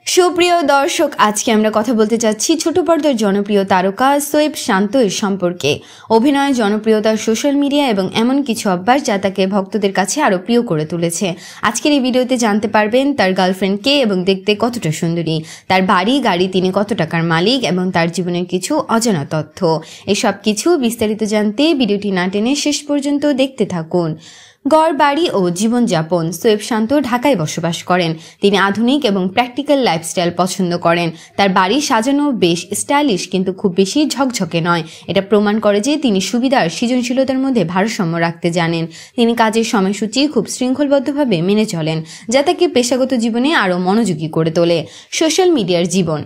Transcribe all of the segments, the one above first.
সুপ্রিয় দর্শক, আজকে আমরা কথা বলতে যাচ্ছি ছোট পর্দার জনপ্রিয় তারকা সোয়েব শান্তর সম্পর্কে। অভিনয়, জনপ্রিয়তা, সোশ্যাল মিডিয়া এবং এমন কিছু অভ্যাস যা তাকে ভক্তদের কাছে আরো প্রিয় করে তুলেছে। আজকের এই ভিডিওতে জানতে পারবেন তার গার্লফ্রেন্ড কে এবং দেখতে কতটা সুন্দরী, তার বাড়ি গাড়ি, তিনি কত টাকার মালিক এবং তার জীবনের কিছু অজানা তথ্য। এসব কিছু বিস্তারিত জানতে ভিডিওটি না টেনে শেষ পর্যন্ত দেখতে থাকুন। গড় বাড়ি ও জীবনযাপন। সোয়েব শান্ত ঢাকায় বসবাস করেন। তিনি আধুনিক এবং প্র্যাকটিক্যাল লাইফস্টাইল পছন্দ করেন। তার বাড়ি সাজানো বেশ স্টাইলিশ, কিন্তু খুব বেশি ঝকঝকে নয়। এটা প্রমাণ করে যে তিনি সুবিধা আর সৃজনশীলতার মধ্যে ভারসাম্য রাখতে জানেন। তিনি কাজের সময়সূচি খুব শৃঙ্খলবদ্ধভাবে মেনে চলেন, যা তাকে পেশাগত জীবনে আরও মনোযোগী করে তোলে। সোশ্যাল মিডিয়ার জীবন।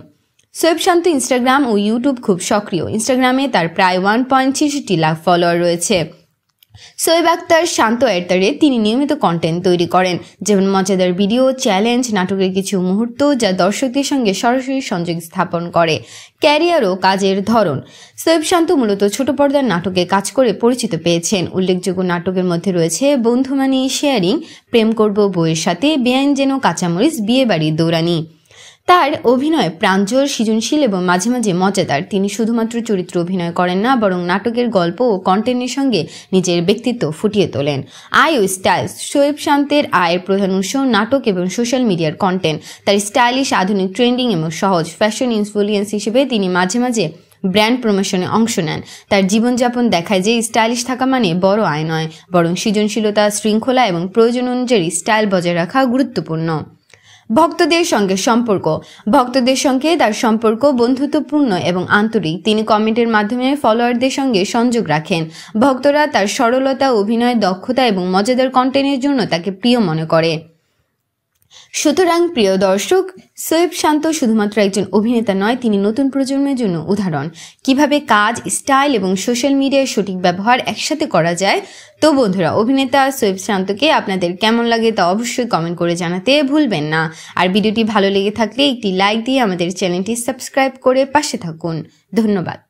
সোয়েব শান্ত ইনস্টাগ্রাম ও ইউটিউব খুব সক্রিয়। ইনস্টাগ্রামে তার প্রায় 1.66 লাখ ফলোয়ার রয়েছে। সোয়েব আক্তার শান্ত তিনি নিয়মিত কন্টেন্ট তৈরি করেন, যেমন মজাদার ভিডিও, চ্যালেঞ্জ, নাটকের কিছু মুহূর্ত যা দর্শকদের সঙ্গে সরাসরি সংযোগ স্থাপন করে। ক্যারিয়ার ও কাজের ধরন। সোয়েব শান্ত মূলত ছোট পর্দার নাটকে কাজ করে পরিচিত পেয়েছেন। উল্লেখযোগ্য নাটকের মধ্যে রয়েছে বন্ধুমানি, শেয়ারিং, প্রেম করব বউয়ের সাথে, বেআইন যেন কাঁচামরিচ, বিয়ে বাড়ির দৌড়ানি। তার অভিনয় প্রাঞ্জল, সৃজনশীল এবং মাঝে মাঝে মজাদার। তিনি শুধুমাত্র চরিত্র অভিনয় করেন না, বরং নাটকের গল্প ও কন্টেন্টের সঙ্গে নিজের ব্যক্তিত্ব ফুটিয়ে তোলেন। আয় ও স্টাইল। সোয়েব শান্তের আয়ের প্রধান উৎস নাটক এবং সোশ্যাল মিডিয়ার কন্টেন্ট। তার স্টাইলিশ, আধুনিক, ট্রেন্ডিং এবং সহজ ফ্যাশন ইনফ্লুয়েন্স হিসেবে তিনি মাঝে মাঝে ব্র্যান্ড প্রমোশনে অংশ নেন। তার জীবনযাপন দেখায় যে স্টাইলিশ থাকা মানে বড় আয় নয়, বরং সৃজনশীলতা, শৃঙ্খলা এবং প্রয়োজন অনুযায়ী স্টাইল বজায় রাখা গুরুত্বপূর্ণ। ভক্তদের সঙ্গে সম্পর্ক। ভক্তদের সঙ্গে তার সম্পর্ক বন্ধুত্বপূর্ণ এবং আন্তরিক। তিনি কমেন্টের মাধ্যমে ফলোয়ারদের সঙ্গে সংযোগ রাখেন। ভক্তরা তার সরলতা, অভিনয় দক্ষতা এবং মজাদার কন্টেন্টের জন্য তাকে প্রিয় মনে করে। সুতরাং প্রিয় দর্শক, সোয়েব শান্ত শুধুমাত্র একজন অভিনেতা নয়, তিনি নতুন প্রজন্মের জন্য উদাহরণ। কিভাবে কাজ, স্টাইল এবং সোশ্যাল মিডিয়ার সঠিক ব্যবহার একসাথে করা যায়। তো বন্ধুরা, অভিনেতা সোয়েব শান্তকে আপনাদের কেমন লাগে তা অবশ্যই কমেন্ট করে জানাতে ভুলবেন না। আর ভিডিওটি ভালো লেগে থাকলে একটি লাইক দিয়ে আমাদের চ্যানেলটি সাবস্ক্রাইব করে পাশে থাকুন। ধন্যবাদ।